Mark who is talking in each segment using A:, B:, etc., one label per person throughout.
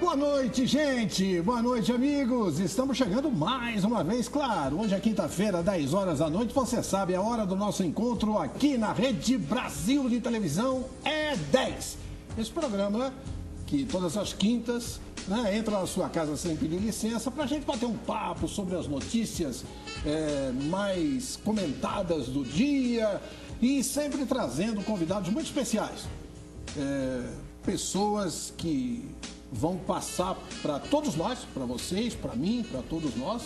A: Boa noite, gente. Boa noite, amigos. Estamos chegando mais uma vez, claro. Hoje é quinta-feira, 10 horas da noite. Você sabe, a hora do nosso encontro aqui na Rede Brasil de Televisão é 10. Esse programa que todas as quintas entra na sua casa sem pedir licença para a gente bater um papo sobre as notícias mais comentadas do dia e sempre trazendo convidados muito especiais. Pessoas que vão passar para todos nós, para vocês, para mim, para todos nós,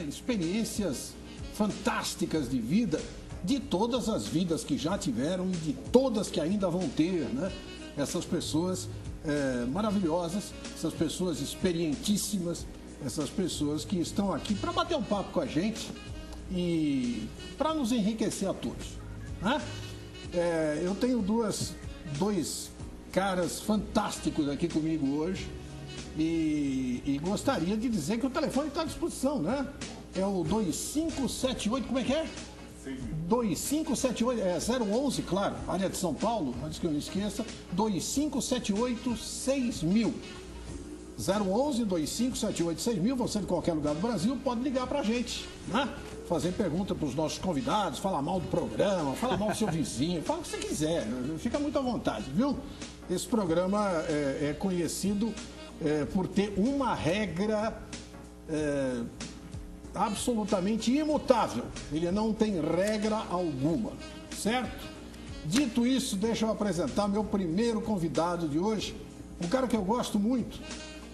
A: experiências fantásticas de vida, de todas as vidas que já tiveram e de todas que ainda vão ter, essas pessoas maravilhosas, essas pessoas experientíssimas, essas pessoas que estão aqui para bater um papo com a gente e para nos enriquecer a todos. Eu tenho dois caras fantásticos aqui comigo hoje e gostaria de dizer que o telefone está à disposição, É o 2578, como é que é? 2578, 011, claro, área de São Paulo, antes que eu não esqueça, 2578-6000. 011-2578-6000, você de qualquer lugar do Brasil pode ligar pra gente, fazer pergunta para os nossos convidados, falar mal do programa, falar mal do seu vizinho, fala o que você quiser, fica muito à vontade, viu? Esse programa é conhecido por ter uma regra absolutamente imutável. Ele não tem regra alguma, certo? Dito isso, deixa eu apresentar meu primeiro convidado de hoje, um cara que eu gosto muito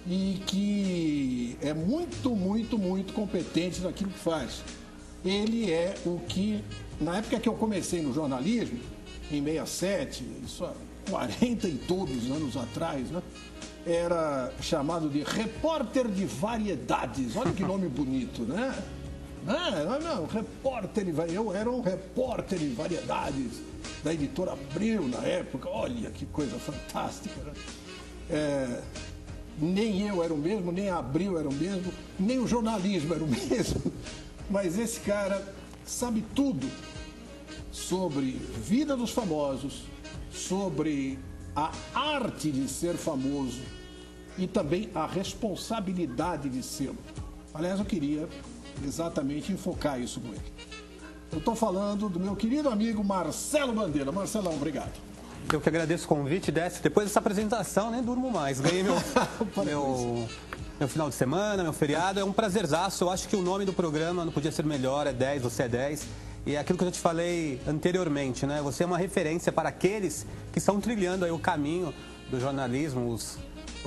A: e que é muito, muito, muito competente naquilo que faz. Ele é o que, na época que eu comecei no jornalismo, em 67, isso há 40 e todos anos atrás, era chamado de repórter de variedades. Olha que nome bonito, Não, repórter de variedades. Eu era um repórter de variedades da editora Abril na época. Olha que coisa fantástica, Nem eu era o mesmo, nem a Abril era o mesmo, nem o jornalismo era o mesmo. Mas esse cara sabe tudo sobre vida dos famosos, sobre a arte de ser famoso e também a responsabilidade de ser. Aliás, eu queria exatamente enfocar isso com ele. Eu estou falando do meu querido amigo Marcelo Bandeira. Marcelão, obrigado.
B: Eu que agradeço o convite, Décio. Depois dessa apresentação, nem durmo mais. Ganhei meu final de semana, meu feriado. É um prazerzaço. Eu acho que o nome do programa não podia ser melhor. É 10, você é 10. E é aquilo que eu já te falei anteriormente, Você é uma referência para aqueles que estão trilhando aí o caminho do jornalismo, os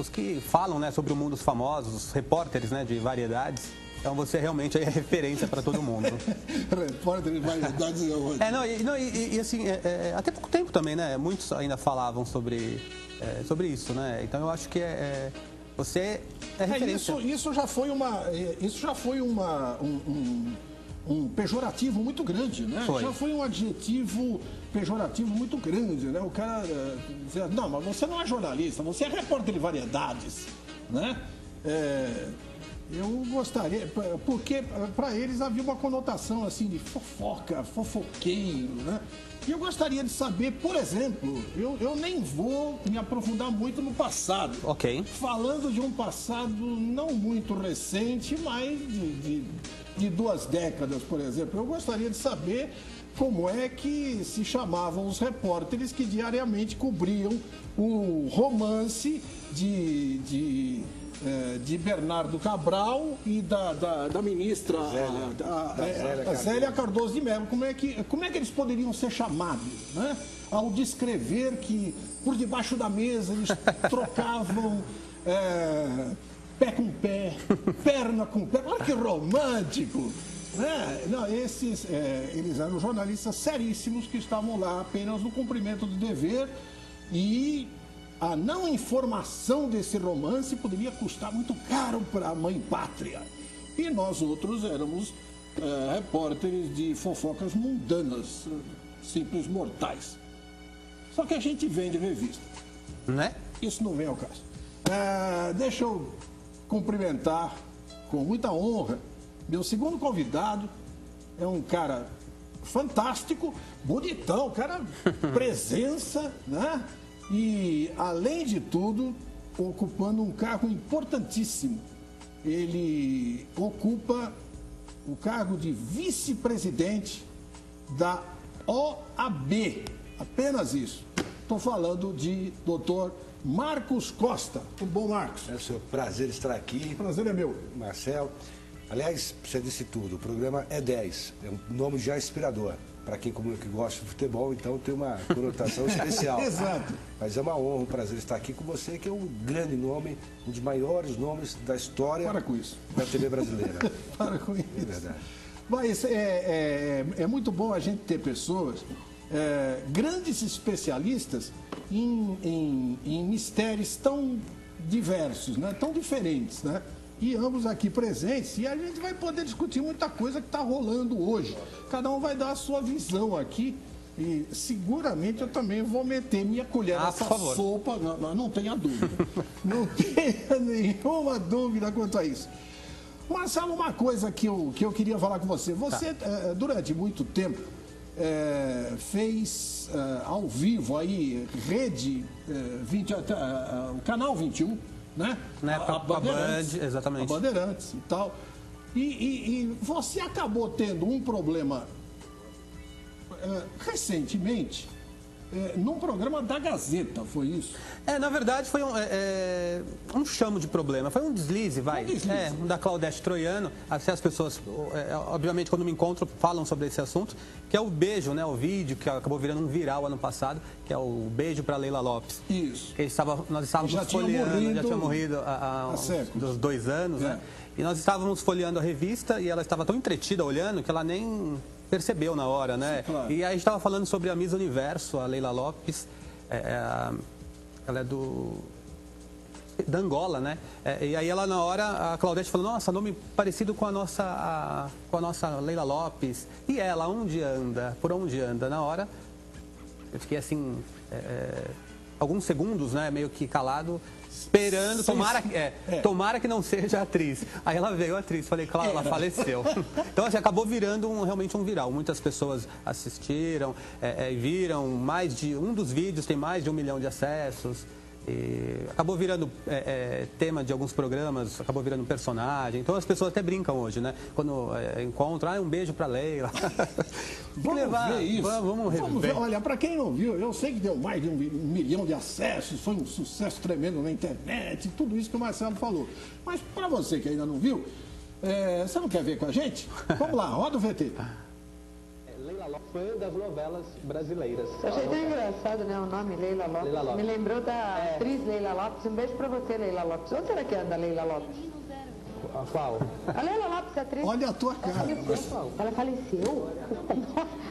B: que falam, sobre o mundo dos famosos, os repórteres, de variedades. Então você realmente é referência para todo mundo.
A: Repórter de variedades é ótimo.
B: Assim, até pouco tempo também, Muitos ainda falavam sobre isso, Então eu acho que você é referência.
A: Isso já foi um pejorativo muito grande,
B: Foi.
A: Já foi um adjetivo pejorativo muito grande, O cara dizia, não, mas você não é jornalista, você é repórter de variedades, Eu gostaria, porque para eles havia uma conotação assim de fofoca, fofoqueiro, E eu gostaria de saber, por exemplo, eu nem vou me aprofundar muito no passado.
B: Ok.
A: Falando de um passado não muito recente, mas de 2 décadas, por exemplo. Eu gostaria de saber como é que se chamavam os repórteres que diariamente cobriam o romance de Bernardo Cabral e da ministra Zélia Cardoso de Mello. Como é que eles poderiam ser chamados, Ao descrever que por debaixo da mesa eles trocavam pé com pé, perna com perna. Olha que romântico! Não, eles eram jornalistas seríssimos que estavam lá apenas no cumprimento do dever e a não informação desse romance poderia custar muito caro para a mãe pátria. E nós outros éramos repórteres de fofocas mundanas, simples mortais. Só que a gente vende revista. Isso não vem ao caso. Deixa eu cumprimentar com muita honra meu segundo convidado. É um cara fantástico, bonitão, cara, presença, E, além de tudo, ocupando um cargo importantíssimo. Ele ocupa o cargo de vice-presidente da OAB. Apenas isso. Estou falando de Dr. Marcos Costa. Tudo bom, Marcos?
C: É um prazer estar aqui.
A: O prazer é meu.
C: Marcelo. Aliás, você disse tudo. O programa é 10. É um nome já inspirador. Para quem como eu que gosta de futebol, então tem uma conotação especial.
A: Exato.
C: Mas é uma honra, um prazer estar aqui com você, que é um grande nome, um dos maiores nomes da história
A: Para com isso.
C: da TV brasileira.
A: Para com isso.
C: É verdade.
A: Mas é muito bom a gente ter pessoas, grandes especialistas em mistérios tão diversos, né? Tão diferentes, né? E ambos aqui presentes, e a gente vai poder discutir muita coisa que está rolando hoje. Cada um vai dar a sua visão aqui, e seguramente eu também vou meter minha colher nessa sopa, não tenha dúvida. Não tenha nenhuma dúvida quanto a isso. Marcelo, uma coisa que eu queria falar com você. Você, durante muito tempo, fez ao vivo aí, o Canal 21, né?
B: A Band, exatamente.
A: A Bandeirantes e tal. E você acabou tendo um problema recentemente num programa da Gazeta, foi isso?
B: Na verdade foi um chamo de problema, foi um deslize, vai.
A: Um deslize.
B: Da Claudete Troiano. Assim, as pessoas, obviamente, quando me encontram, falam sobre esse assunto, que é o beijo, né? O vídeo que acabou virando um viral ano passado, que é o beijo para Leila Lopes.
A: Isso.
B: Nós estávamos folheando, já tinha morrido há uns 2 anos, né? E nós estávamos folheando a revista e ela estava tão entretida olhando que ela nem percebeu na hora, né?
A: Sim, claro.
B: E aí a gente estava falando sobre a Miss Universo, a Leila Lopes. Ela é da Angola, né? E aí ela na hora, a Claudete falou, nossa, nome parecido com a nossa Leila Lopes. E ela, onde anda? Por onde anda? Na hora, eu fiquei assim, alguns segundos, né? Meio que calado, esperando, tomara que não seja atriz. Aí ela veio atriz, falei, claro, ela faleceu. Então, assim, acabou virando realmente um viral. Muitas pessoas assistiram, viram um dos vídeos tem mais de 1 milhão de acessos. E acabou virando tema de alguns programas, acabou virando personagem. Então as pessoas até brincam hoje, né? Quando encontram, um beijo pra Leila.
A: Vamos ver isso.
B: Vamos
A: ver. Olha, para quem não viu, eu sei que deu mais de 1 milhão de acessos, foi um sucesso tremendo na internet, tudo isso que o Marcelo falou. Mas para você que ainda não viu, você não quer ver com a gente? Vamos lá, roda o VT.
D: Leila Lopes foi uma das novelas brasileiras.
E: Eu achei tão engraçado, né, o nome Leila Lopes.
D: Leila Lopes.
E: Me lembrou da atriz Leila Lopes. Um beijo pra você, Leila Lopes. Onde será que anda a Leila Lopes?
D: A qual?
E: A Leila Lopes, atriz.
A: Olha a tua cara.
E: Ela faleceu?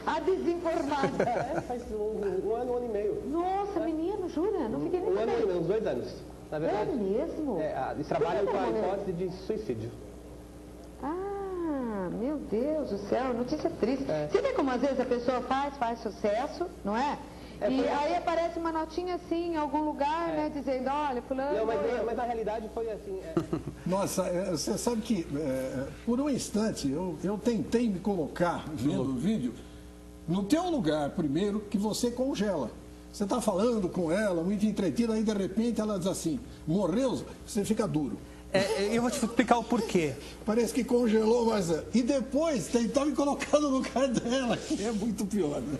E: A desinformada.
D: Faz um ano e meio.
E: Nossa, menino, jura? Não fiquei nem
D: Um ano e
E: sabendo.
D: meio, uns 2 anos. Na verdade.
E: É mesmo?
D: Eles trabalham com a hipótese de suicídio.
E: Ah, meu Deus do céu, notícia triste. Você vê como às vezes a pessoa faz sucesso, não é? E aí aparece uma notinha assim em algum lugar, né, dizendo, olha, fulano...
D: Não, mas na realidade foi assim...
A: Nossa, você sabe que por um instante eu tentei me colocar vendo o vídeo no teu lugar primeiro, que você congela. Você está falando com ela, muito entretida, aí de repente ela diz assim, morreu, você fica duro.
B: Eu vou te explicar o porquê.
A: Parece que congelou, mas... E depois tentar me colocar no lugar dela, que é muito pior, né?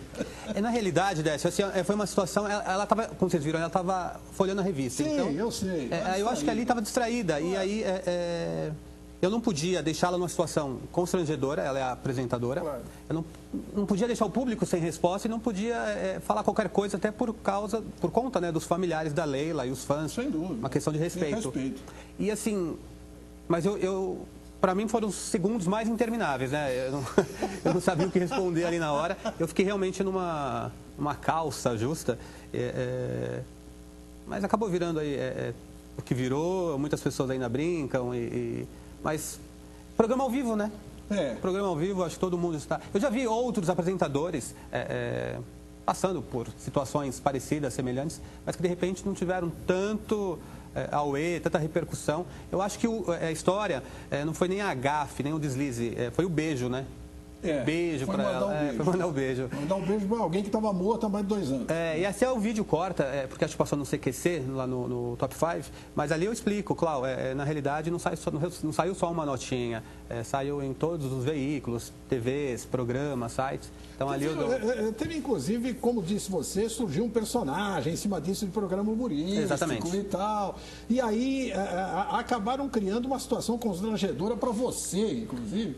B: Na realidade, Décio, assim, foi uma situação... Ela estava, como vocês viram, ela estava folhando a revista.
A: Sim,
B: então,
A: eu sei.
B: Eu acho que ali estava distraída. E aí, eu não podia deixá-la numa situação constrangedora, ela é a apresentadora.
A: Claro.
B: Eu não podia deixar o público sem resposta e não podia falar qualquer coisa, até por conta, né, dos familiares da Leila e os fãs.
A: Sem dúvida.
B: Uma questão de respeito.
A: Sem respeito.
B: E assim, mas para mim foram os segundos mais intermináveis, né? Eu não sabia o que responder ali na hora. Eu fiquei realmente numa calça justa. Mas acabou virando aí o que virou, muitas pessoas ainda brincam, mas programa ao vivo, né? Programa ao vivo, acho que todo mundo está... Eu já vi outros apresentadores passando por situações parecidas, semelhantes, mas que de repente não tiveram tanto auê, tanta repercussão. Eu acho que a história não foi nem a gafe, nem o deslize, foi o beijo, né? beijo para ela. Foi mandar um beijo.
A: Mandar um beijo para alguém que estava morto há mais de 2 anos.
B: E até o vídeo corta, porque acho que passou no CQC, lá no Top 5, mas ali eu explico, Cláudio, na realidade não saiu só uma notinha, saiu em todos os veículos, TVs, programas, sites. Então ali
A: teve inclusive, como disse você, surgiu um personagem em cima disso de programa humorístico.
B: Exatamente.
A: E tal. E aí acabaram criando uma situação constrangedora para você, inclusive.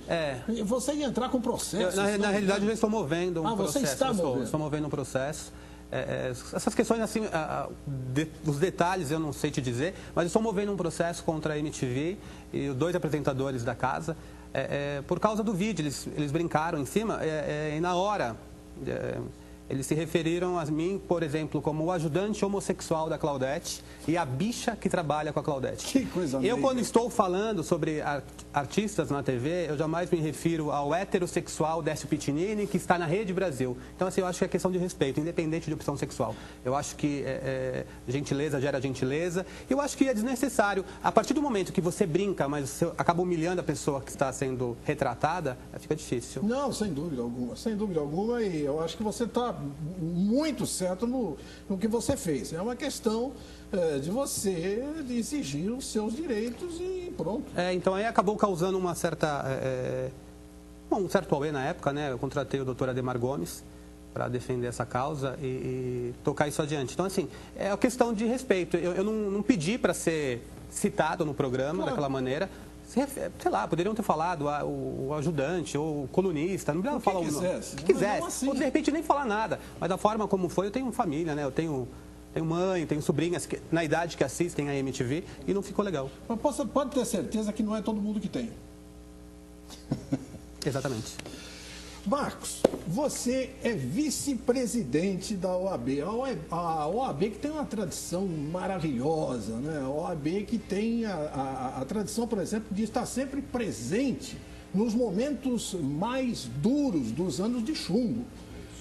A: Você ia entrar com processo.
B: Na realidade, eu já estou movendo um processo.
A: Você está movendo?
B: Estou movendo um processo. Essas questões, assim, os detalhes eu não sei te dizer, mas eu estou movendo um processo contra a MTV e os 2 apresentadores da casa. Por causa do vídeo, eles brincaram em cima e na hora eles se referiram a mim, por exemplo, como o ajudante homossexual da Claudete e a bicha que trabalha com a Claudete.
A: Que coisa
B: Eu, quando estou falando sobre artistas na TV, eu jamais me refiro ao heterossexual Décio Pitinini, que está na Rede Brasil. Então, assim, eu acho que é questão de respeito, independente de opção sexual. Eu acho que gentileza gera gentileza. E eu acho que é desnecessário. A partir do momento que você brinca, mas você acaba humilhando a pessoa que está sendo retratada, fica difícil.
A: Não, sem dúvida alguma. Sem dúvida alguma. E eu acho que você está muito certo no que você fez. É uma questão de você exigir os seus direitos e pronto.
B: Então aí acabou causando uma certa um certo auê na época, né? Eu contratei o doutor Ademar Gomes para defender essa causa e tocar isso adiante. Então, assim, é uma questão de respeito. Eu não pedi para ser citado no programa daquela maneira. Sei lá, poderiam ter falado o ajudante ou o colunista, não precisava falar o que quisesse. Assim. Ou de repente nem falar nada. Mas da forma como foi, eu tenho família, né? Eu tenho mãe, tenho sobrinhas na idade que assistem a MTV e não ficou legal.
A: Mas pode ter certeza que não é todo mundo que tem.
B: Exatamente.
A: Marcos, você é vice-presidente da OAB. A OAB que tem uma tradição maravilhosa, né? A OAB que tem a tradição, por exemplo, de estar sempre presente nos momentos mais duros dos anos de chumbo.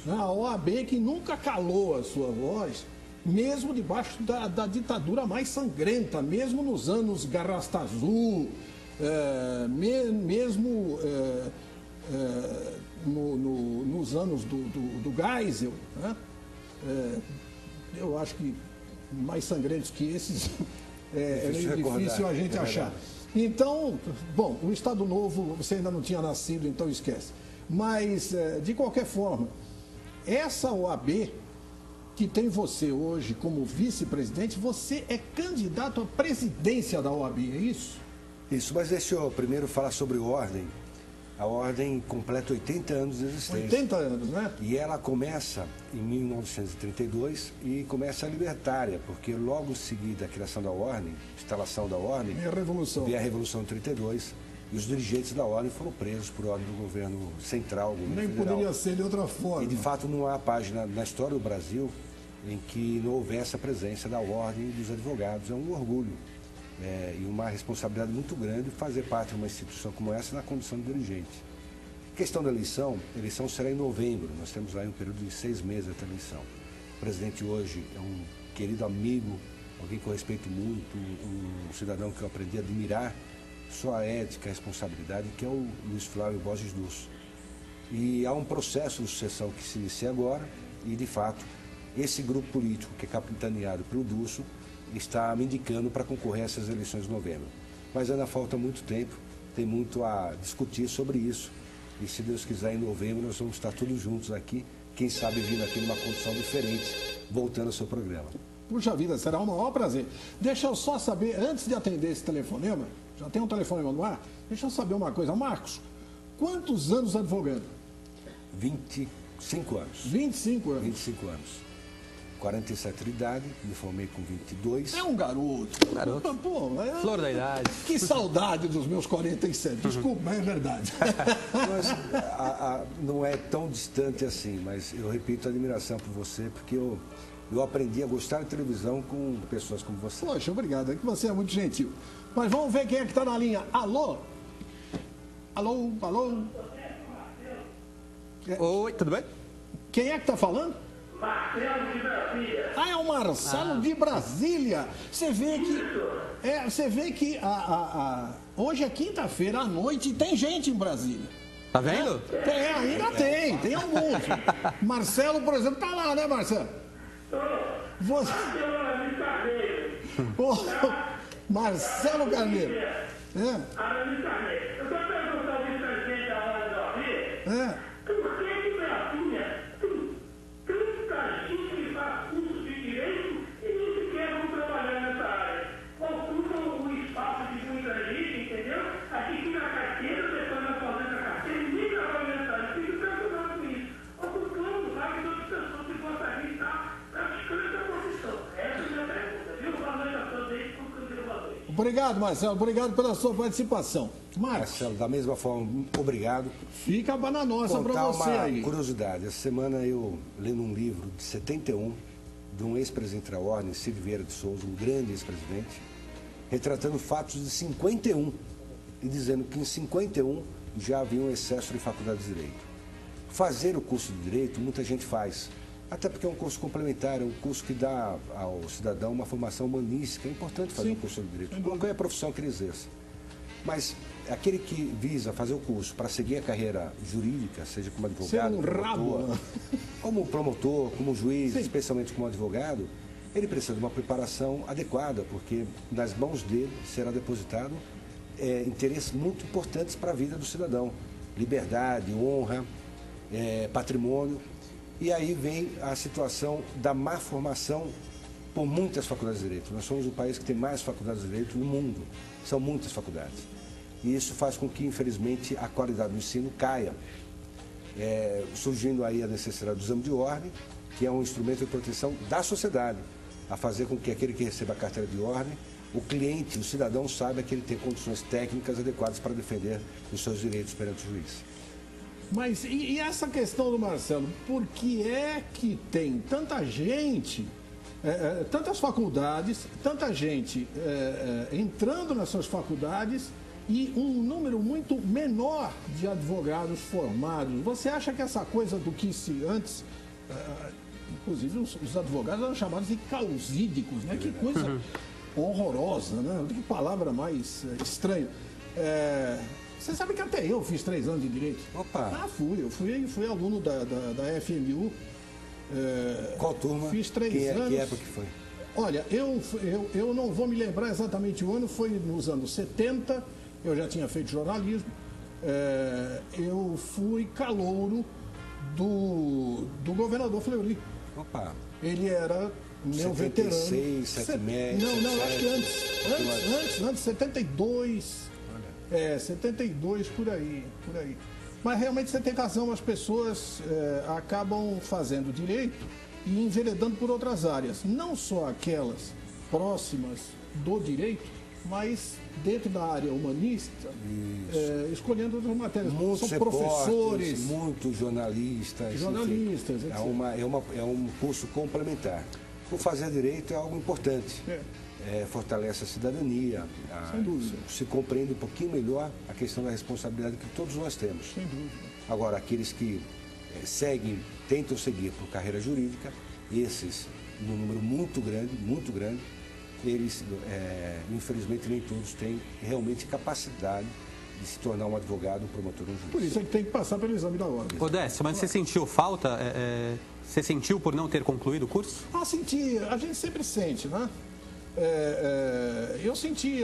A: A OAB que nunca calou a sua voz, mesmo debaixo da ditadura mais sangrenta, mesmo nos anos Garrastazu, mesmo nos anos do Geisel, né? Eu acho que mais sangrentos que esses é meio difícil a gente achar. Então, bom, o Estado Novo você ainda não tinha nascido, então esquece. Mas, de qualquer forma, essa OAB que tem você hoje como vice-presidente, você é candidato à presidência da OAB, é isso?
C: Isso, mas deixa eu primeiro falar sobre ordem. A ordem completa 80 anos de existência.
A: 80 anos, né?
C: E ela começa em 1932 e começa a libertária, porque logo em seguida a criação da ordem, instalação da ordem,
A: veio a Revolução
C: de 32 e os dirigentes da ordem foram presos por ordem do governo central, governo
A: nem
C: federal.
A: Poderia ser de outra forma.
C: E de fato não há página na história do Brasil em que não houvesse a presença da ordem dos advogados. É um orgulho. E uma responsabilidade muito grande fazer parte de uma instituição como essa na condição de dirigente. Questão da eleição, a eleição será em novembro, nós temos lá um período de 6 meses até a eleição. O presidente hoje é um querido amigo, alguém que eu respeito muito, um cidadão que eu aprendi a admirar sua ética e responsabilidade, que é o Luiz Flávio Borges Dulce. E há um processo de sucessão que se inicia agora e, de fato, esse grupo político que é capitaneado pelo Dulce está me indicando para concorrer a essas eleições de novembro. Mas ainda falta muito tempo, tem muito a discutir sobre isso. E se Deus quiser, em novembro nós vamos estar todos juntos aqui, quem sabe vindo aqui numa condição diferente, voltando ao seu programa.
A: Puxa vida, será um maior prazer. Deixa eu só saber, antes de atender esse telefonema, já tem um telefonema no ar, deixa eu saber uma coisa. Marcos, quantos anos advogando?
C: 25 anos.
A: 25 anos?
C: 25 anos. 47 de idade, me formei com 22.
A: É um garoto. Pô,
B: flor da idade.
A: Que saudade dos meus 47. Desculpa, mas é verdade.
C: Mas, não é tão distante assim, mas eu repito a admiração por você, porque eu aprendi a gostar de televisão com pessoas como você.
A: Poxa, obrigado. É que você é muito gentil. Mas vamos ver quem é que está na linha. Alô? Alô? Alô?
B: Oi, tudo bem?
A: Quem é que está falando?
F: Marcelo de Brasília.
A: É o Marcelo de Brasília. Você vê que hoje é quinta-feira à noite e tem gente em Brasília.
B: Tá vendo?
A: Ainda tem alguns. Marcelo, por exemplo, tá lá, né, Marcelo? Você... Marcelo Carneiro.
F: Aramis Carneiro. Eu estou perguntando ao vice-presidente da hora de ouvir. Por que Brasília tem tanta gente que faz curso de direito e nem sequer vão trabalhar nessa área? Ocupam o espaço de muita gente, entendeu? Aqui fica a carteira, depois nós fazemos a carteira e nem trabalha nessa área. Fica impressionado com isso. Ocupando vagas de outras pessoas que gostariam de estar praticando essa profissão. Essa é a minha pergunta, viu? Boa noite a todos aí,
A: Obrigado, Marcelo. Obrigado pela sua participação.
C: Marcelo, da mesma forma, obrigado.
A: Fica a bananosa para você
C: uma
A: aí.
C: curiosidade. Essa semana eu lendo um livro de 71, de um ex-presidente da Ordem, Cid Vieira de Souza, um grande ex-presidente, retratando fatos de 51 e dizendo que em 51 já havia um excesso de faculdade de Direito. Fazer o curso de Direito, muita gente faz. Até porque é um curso complementar, é um curso que dá ao cidadão uma formação humanística. É importante fazer um curso de Direito, qualquer profissão que ele exerça. Mas aquele que visa fazer o curso para seguir a carreira jurídica, seja como advogado, como promotor, como juiz, especialmente como advogado, ele precisa de uma preparação adequada, porque nas mãos dele será depositado interesses muito importantes para a vida do cidadão. Liberdade, honra, patrimônio. E aí vem a situação da má formação por muitas faculdades de Direito. Nós somos o país que tem mais faculdades de Direito no mundo. São muitas faculdades. E isso faz com que, infelizmente, a qualidade do ensino caia. Surgindo aí a necessidade do exame de ordem, que é um instrumento de proteção da sociedade, a fazer com que aquele que receba a carteira de ordem, o cliente, o cidadão, saiba que ele tem condições técnicas adequadas para defender os seus direitos perante o juiz.
A: Mas e essa questão do Marcelo? Por que é que tem tanta gente, tantas faculdades, tanta gente entrando nessas faculdades e um número muito menor de advogados formados? Você acha que essa coisa do que se antes, inclusive os advogados eram chamados de causídicos, né? Que coisa horrorosa, né? Que palavra mais estranha. Você sabe que até eu fiz 3 anos de Direito.
C: Opa!
A: Eu fui aluno da FMU.
C: Qual turma?
A: Fiz 3 anos.
C: Que época que foi?
A: Olha, eu não vou me lembrar exatamente o ano, foi nos anos 70, eu já tinha feito jornalismo. Eu fui calouro do governador Fleury.
C: Opa!
A: Ele era meu
C: 76,
A: veterano. Não, acho que antes, 72. 72 por aí. Mas realmente você tem razão, as pessoas acabam fazendo direito e enveredando por outras áreas. Não só aquelas próximas do direito, mas dentro da área humanista, escolhendo outras matérias.
C: Muitos
A: são professores,
C: muitos jornalistas.
A: Enfim,
C: é um curso complementar. O fazer direito é algo importante. Fortalece a cidadania, se compreende um pouquinho melhor a questão da responsabilidade que todos nós temos.
A: Sem dúvida.
C: Agora, aqueles que tentam seguir por carreira jurídica, esses, num número muito grande, eles, infelizmente, nem todos têm realmente capacidade de se tornar um advogado, um promotor, um juiz.
A: Por isso é que tem que passar pelo exame da ordem.
B: Décio, mas você sentiu falta? Você sentiu por não ter concluído o curso?
A: Senti. A gente sempre sente, né? Eu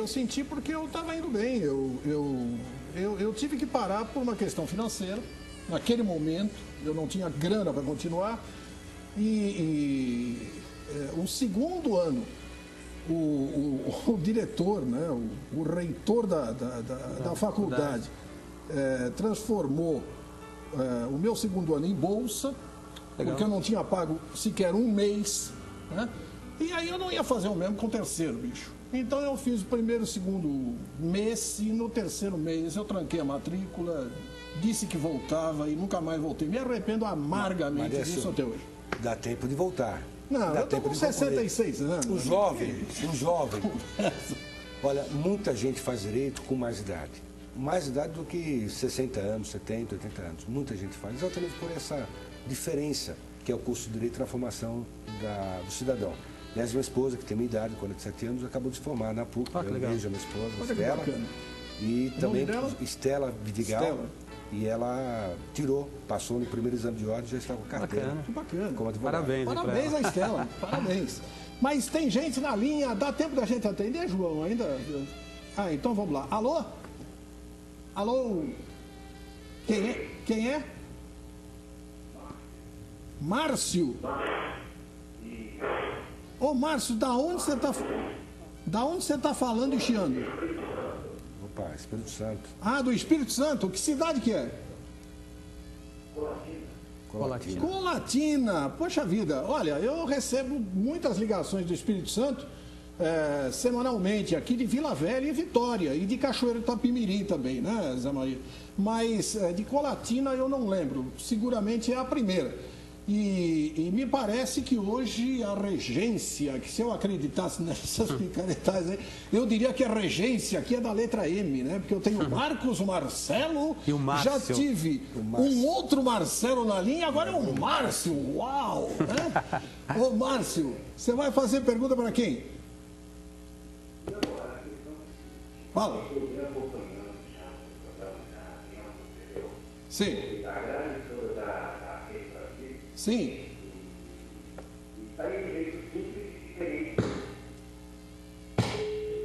A: senti porque eu estava indo bem. Eu tive que parar por uma questão financeira. Naquele momento, eu não tinha grana para continuar. O segundo ano, o diretor, né, o reitor da faculdade, transformou o meu segundo ano em bolsa. Legal. Porque eu não tinha pago sequer um mês, né? E aí eu não ia fazer o mesmo com o terceiro, bicho. Então eu fiz o primeiro e segundo mês e no terceiro mês eu tranquei a matrícula, disse que voltava e nunca mais voltei. Me arrependo amargamente disso até hoje.
C: Dá tempo de voltar.
A: Não, eu tô com 66 anos.
C: Um jovem. Olha, muita gente faz direito com mais idade. Mais idade do que 60 anos, 70, 80 anos. Muita gente faz, exatamente por essa diferença que é o curso de Direito na formação do cidadão. Aliás, minha esposa, que tem minha idade, 47 anos, acabou de se formar na PUC. Eu vejo a minha esposa, Estela. E também Estela Vidigal. e ela passou no primeiro exame de ordem e já estava com carteira.
A: Que bacana.
C: Como advogada.
A: Parabéns a Estela, parabéns. Mas tem gente na linha, dá tempo da gente atender, João, ainda? Ah, então vamos lá. Alô? Alô? Quem é? Márcio. Ô, Márcio, da onde você tá falando e chiando?
C: Opa, Espírito Santo.
A: Ah, do Espírito Santo? Que cidade que é? Colatina. Poxa vida, olha, eu recebo muitas ligações do Espírito Santo semanalmente, aqui de Vila Velha e Vitória, e de Cachoeiro do Itapimirim também, né, Zé Maria? Mas de Colatina eu não lembro, seguramente é a primeira. E me parece que hoje a regência, que se eu acreditasse nessas picaretais aí, eu diria que a regência aqui é da letra M, né? Porque eu tenho o Marcos, o Marcelo,
B: e o Márcio.
A: Já tive um outro Marcelo na linha, agora é o Márcio, uau! Né? Ô Márcio, você vai fazer pergunta para quem? Fala. Sim. Sim.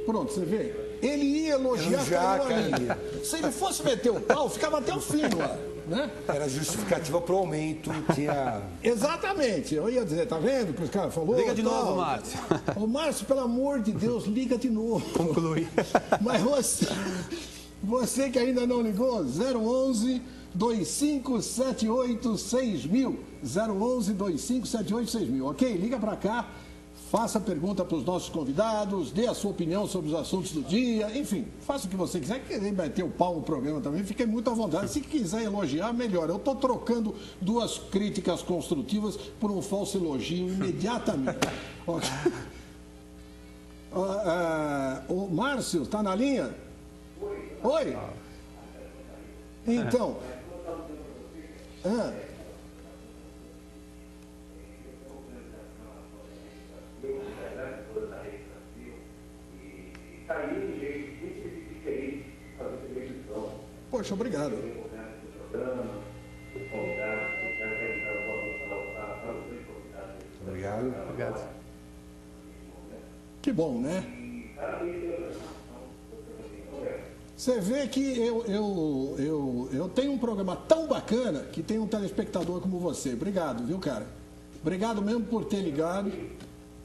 A: Pronto, você vê? Ele ia elogiar a carinha. Se ele fosse meter o pau, ficava até o fim lá, né?
C: Era justificativa para o aumento, tinha...
A: Exatamente. Eu ia dizer, tá vendo o que os caras falou?
B: Liga de novo, Márcio.
A: Ô, Márcio, pelo amor de Deus, liga de novo.
B: Conclui.
A: Mas você que ainda não ligou, 011 2578 6000. 011 2578 6000, ok? Liga para cá, faça pergunta para os nossos convidados, dê a sua opinião sobre os assuntos do dia, enfim, faça o que você quiser. Querer meter o pau no programa também, fique muito à vontade. Se quiser elogiar, melhor. Eu estou trocando duas críticas construtivas por um falso elogio imediatamente. O Márcio, está na linha? Oi? Então... Poxa, obrigado.
C: Obrigado.
A: Que bom, né? Você vê que eu tenho um programa tão bacana que tem um telespectador como você. Obrigado, viu, cara? Obrigado mesmo por ter ligado.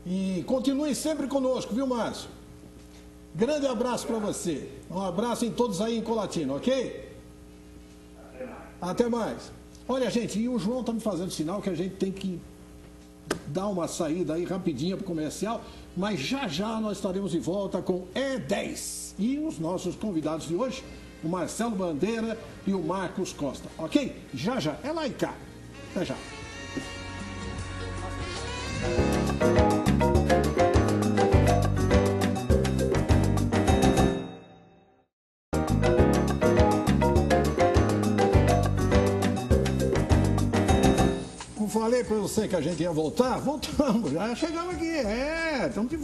A: E continue sempre conosco, viu, Márcio? Grande abraço para você. Um abraço em todos aí em Colatina, ok? Até mais. Olha, gente, e o João está me fazendo sinal que a gente tem que dar uma saída aí rapidinha para o comercial, mas já já nós estaremos de volta com E10. E os nossos convidados de hoje, o Marcelo Bandeira e o Marcos Costa, ok? Já já, é lá e cá. Até já. Falei para você que a gente ia voltar, voltamos, já chegamos aqui, estamos de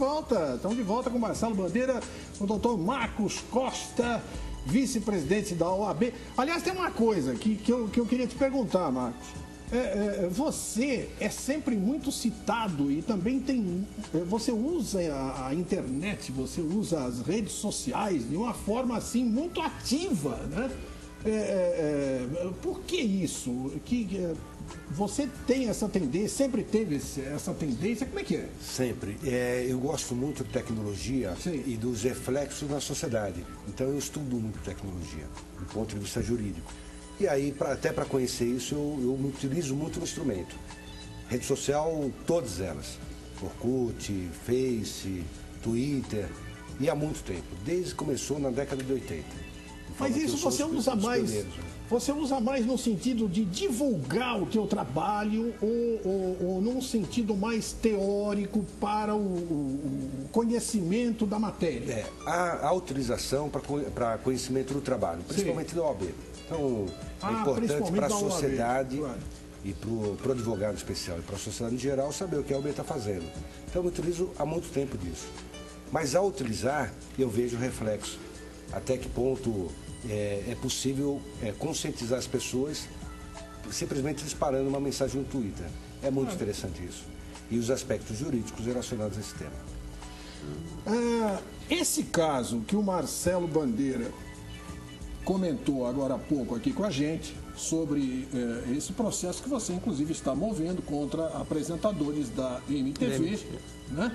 A: volta com o Marcelo Bandeira, o doutor Marcos Costa, vice-presidente da OAB. Aliás, tem uma coisa que eu queria te perguntar, Marcos. Você é sempre muito citado e também você usa a internet, você usa as redes sociais de uma forma assim muito ativa, né? Por que isso? Você tem essa tendência, sempre teve essa tendência, como é que é?
C: Sempre. Eu gosto muito de tecnologia. Sim. E dos reflexos na sociedade. Então eu estudo muito tecnologia, do ponto de vista jurídico. E aí, até para conhecer isso, eu me utilizo muito no instrumento. Rede social, todas elas. Orkut, Face, Twitter, e há muito tempo, desde que começou na década de 80.
A: Mas isso você usa mais... Você usa mais no sentido de divulgar o teu trabalho ou num sentido mais teórico para o conhecimento da matéria?
C: A autorização para conhecimento do trabalho, principalmente da OAB. Então, é importante para a sociedade, claro, e para o advogado especial e para a sociedade em geral saber o que a OAB está fazendo. Então, eu utilizo há muito tempo disso. Mas ao utilizar, eu vejo reflexo. Até que ponto é possível conscientizar as pessoas simplesmente disparando uma mensagem no Twitter. É muito interessante isso. E os aspectos jurídicos relacionados a esse tema.
A: Esse caso que o Marcelo Bandeira comentou agora há pouco aqui com a gente, sobre esse processo que você, inclusive, está movendo contra apresentadores da MTV, né?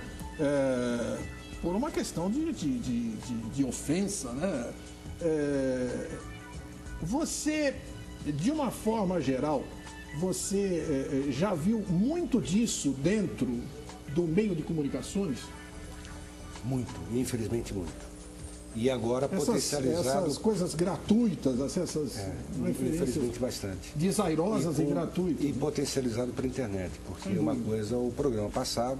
A: Por uma questão de ofensa, né? Você, de uma forma geral, você já viu muito disso dentro do meio de comunicações?
C: Muito, infelizmente muito. E agora potencializado...
A: Essas coisas gratuitas, essas
C: infelizmente bastante.
A: Desairosas e gratuitas.
C: E potencializado pela internet, porque uma coisa, o programa passava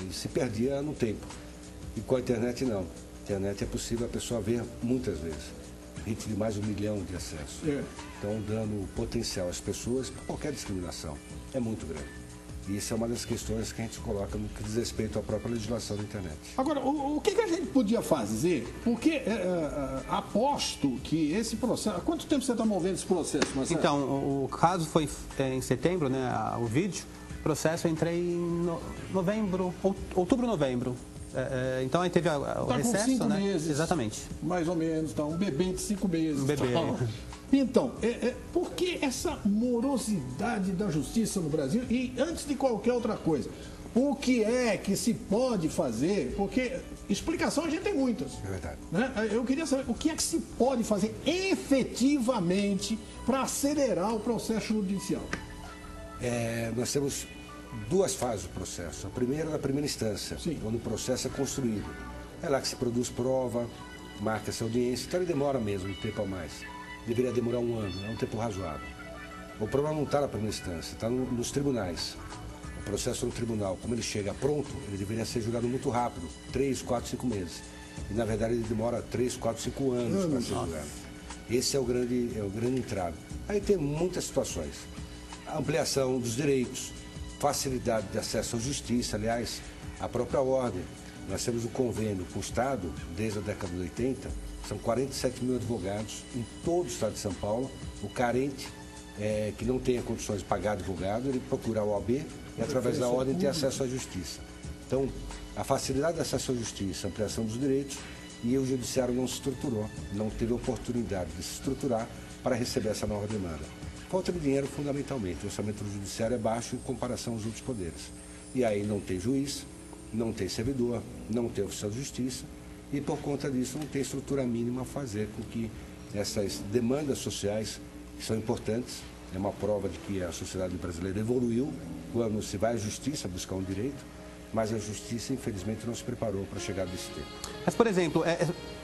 C: e se perdia no tempo. E com a internet não. A internet é possível a pessoa ver muitas vezes. Hit de mais de 1 milhão de acessos. Então, dando potencial às pessoas para qualquer discriminação. É muito grande. E isso é uma das questões que a gente coloca no que diz respeito à própria legislação da internet.
A: Agora, o que a gente podia fazer? Porque aposto que esse processo... Há quanto tempo você está movendo esse processo, Marcelo?
B: Então, o caso foi em setembro, né? O vídeo. O processo eu entrei em novembro, outubro, novembro. Então aí teve o recesso,
A: com 5
B: né?
A: meses.
B: Exatamente.
A: Mais ou menos, tá? Um bebê de 5 meses.
B: Um bebê.
A: Tá? Então, por que essa morosidade da justiça no Brasil? E antes de qualquer outra coisa, o que é que se pode fazer? Porque explicação a gente tem muitas.
C: É verdade.
A: Né? Eu queria saber o que é que se pode fazer efetivamente para acelerar o processo judicial.
C: Nós temos 2 fases do processo. A primeira na primeira instância,
A: Sim.
C: quando o processo é construído. É lá que se produz prova, marca-se audiência, então ele demora mesmo um tempo a mais. Deveria demorar 1 ano, é um tempo razoável. O problema não está na primeira instância, está nos tribunais. O processo no tribunal, como ele chega pronto, ele deveria ser julgado muito rápido, 3, 4, 5 meses. E na verdade ele demora 3, 4, 5 anos para ser julgado. Esse é o grande entrave. Aí tem muitas situações. A ampliação dos direitos, facilidade de acesso à justiça, aliás, a própria ordem. Nós temos um convênio com o Estado, desde a década de 80, são 47 mil advogados em todo o Estado de São Paulo. O carente, que não tenha condições de pagar advogado, ele procura o OAB e, através da ordem, ter acesso à justiça. Então, a facilidade de acesso à justiça, a ampliação dos direitos, e o Judiciário não se estruturou, não teve oportunidade de se estruturar para receber essa nova demanda. Falta de dinheiro, fundamentalmente. O orçamento do Judiciário é baixo em comparação aos outros poderes. E aí não tem juiz, não tem servidor, não tem oficial de justiça, e por conta disso não tem estrutura mínima a fazer com que essas demandas sociais, que são importantes, é uma prova de que a sociedade brasileira evoluiu quando se vai à justiça buscar um direito, mas a justiça, infelizmente, não se preparou para chegar desse tempo.
B: Mas, por exemplo,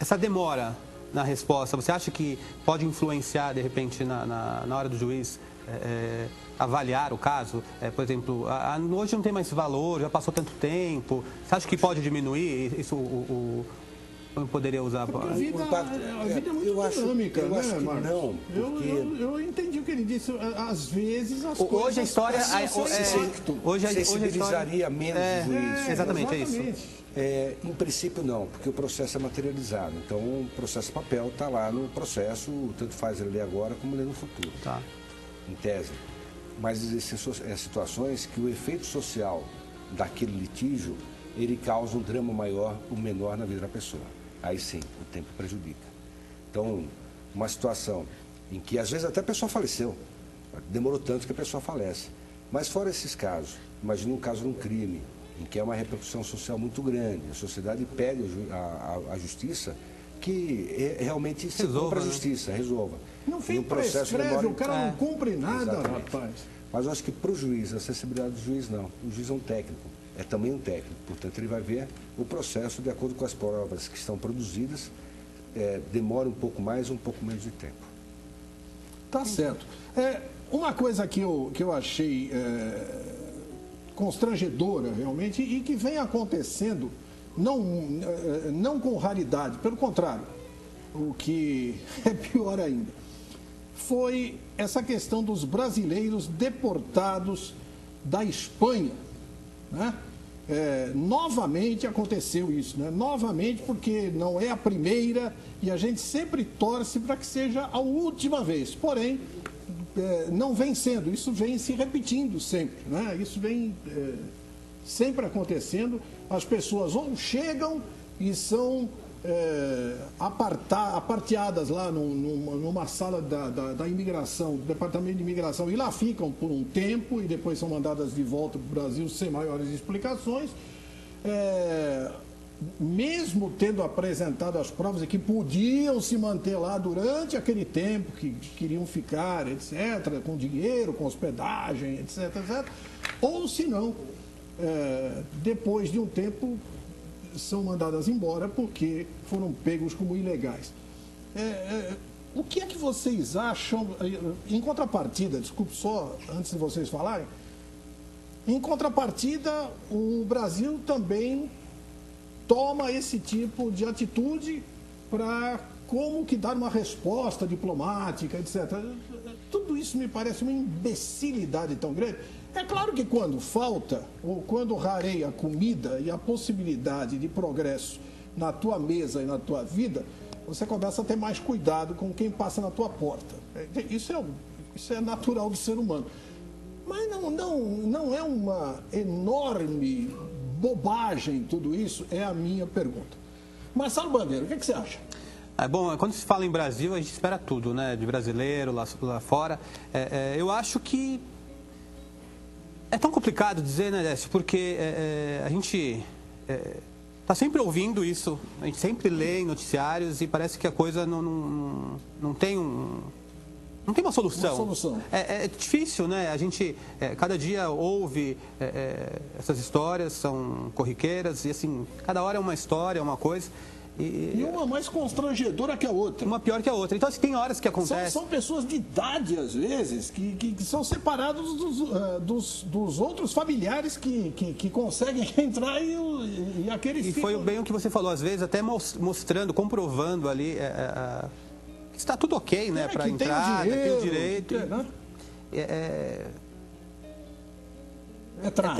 B: essa demora na resposta, você acha que pode influenciar, de repente, na hora do juiz avaliar o caso? Por exemplo, hoje não tem mais valor, já passou tanto tempo. Você acha que pode diminuir isso? Eu poderia usar...
A: A vida é muito dinâmica, né, Marcos?
C: Não, porque...
A: eu entendi o que ele disse. Às vezes as
B: hoje
A: coisas...
B: a história...
C: Hoje sensibilizaria menos o juiz.
B: Exatamente, é isso.
C: Em princípio não, porque o processo é materializado. Então o processo papel está lá no processo, tanto faz ele ler agora como ler no futuro.
B: Tá.
C: Em tese. Mas existem situações que o efeito social daquele litígio, ele causa um drama maior ou menor na vida da pessoa. Aí sim, o tempo prejudica. Então, uma situação em que às vezes até a pessoa faleceu, demorou tanto que a pessoa falece. Mas fora esses casos, imagine um caso de um crime, em que é uma repercussão social muito grande, a sociedade pede à justiça que realmente se cumpra a justiça, resolva.
A: Não fica prescreve, o cara não cumpre nada, exatamente. Rapaz.
C: Mas eu acho que para o juiz, a sensibilidade do juiz não. O juiz é um técnico, é também um técnico, portanto ele vai ver o processo de acordo com as provas que estão produzidas, demora um pouco mais ou um pouco menos de tempo.
A: Tá certo. Uma coisa que eu achei constrangedora realmente e que vem acontecendo não com raridade, pelo contrário, o que é pior ainda, foi essa questão dos brasileiros deportados da Espanha, né? novamente aconteceu isso, né? Novamente, porque não é a primeira e a gente sempre torce para que seja a última vez. Porém, não vem sendo, isso vem se repetindo sempre, né? Isso vem sempre acontecendo. As pessoas ou chegam e são aparteadas lá numa sala da imigração, do departamento de imigração, e lá ficam por um tempo e depois são mandadas de volta para o Brasil sem maiores explicações, mesmo tendo apresentado as provas de que podiam se manter lá durante aquele tempo que queriam ficar, etc., com dinheiro, com hospedagem, etc., etc., ou se não, depois de um tempo são mandadas embora porque foram pegos como ilegais. O que é que vocês acham, em contrapartida, desculpe só, antes de vocês falarem, em contrapartida, o Brasil também toma esse tipo de atitude para como que dar uma resposta diplomática, etc. Tudo isso me parece uma imbecilidade tão grande. É claro que quando falta, ou quando rareia a comida e a possibilidade de progresso na tua mesa e na tua vida, você começa a ter mais cuidado com quem passa na tua porta. Isso é natural do ser humano. Mas não é uma enorme bobagem tudo isso? É a minha pergunta. Marcelo Bandeira, o que você acha?
B: Bom, quando se fala em Brasil, a gente espera tudo, né? De brasileiro, lá fora. Eu acho que é tão complicado dizer, né, Décio? Porque a gente está sempre ouvindo isso, a gente sempre lê em noticiários e parece que a coisa não tem uma solução.
A: Uma solução.
B: É difícil, né? A gente cada dia ouve essas histórias, são corriqueiras e assim, cada hora é uma história, uma coisa.
A: E uma mais constrangedora que a outra.
B: Uma pior que a outra. Então, assim, tem horas que acontece...
A: São pessoas de idade, às vezes, que são separados dos outros familiares que conseguem entrar e aqueles...
B: E foi bem o que você falou, às vezes, até mostrando, comprovando ali que está tudo ok, né, para entrar, tem o direito.
A: É trágico.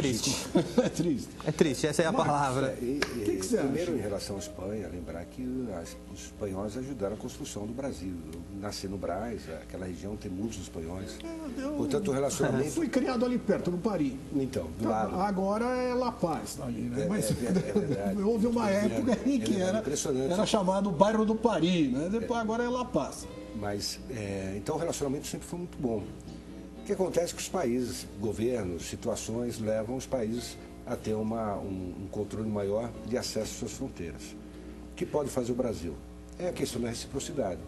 A: É triste.
B: É triste, essa é a palavra.
A: O que você acha?
C: Primeiro, em relação à Espanha, lembrar que os espanhóis ajudaram a construção do Brasil. Eu nasci no Brás, aquela região tem muitos espanhóis. Portanto, o relacionamento...
A: Eu fui criado ali perto, no Paris.
C: Então, do lado.
A: Agora é La Paz, ali, né? Mas
C: verdade.
A: houve uma época em que era chamado bairro do Paris, né? Depois, agora é La Paz.
C: Mas, então, o relacionamento sempre foi muito bom. O que acontece é que os países, governos, situações levam os países a ter um controle maior de acesso às suas fronteiras. O que pode fazer o Brasil? É a questão da reciprocidade.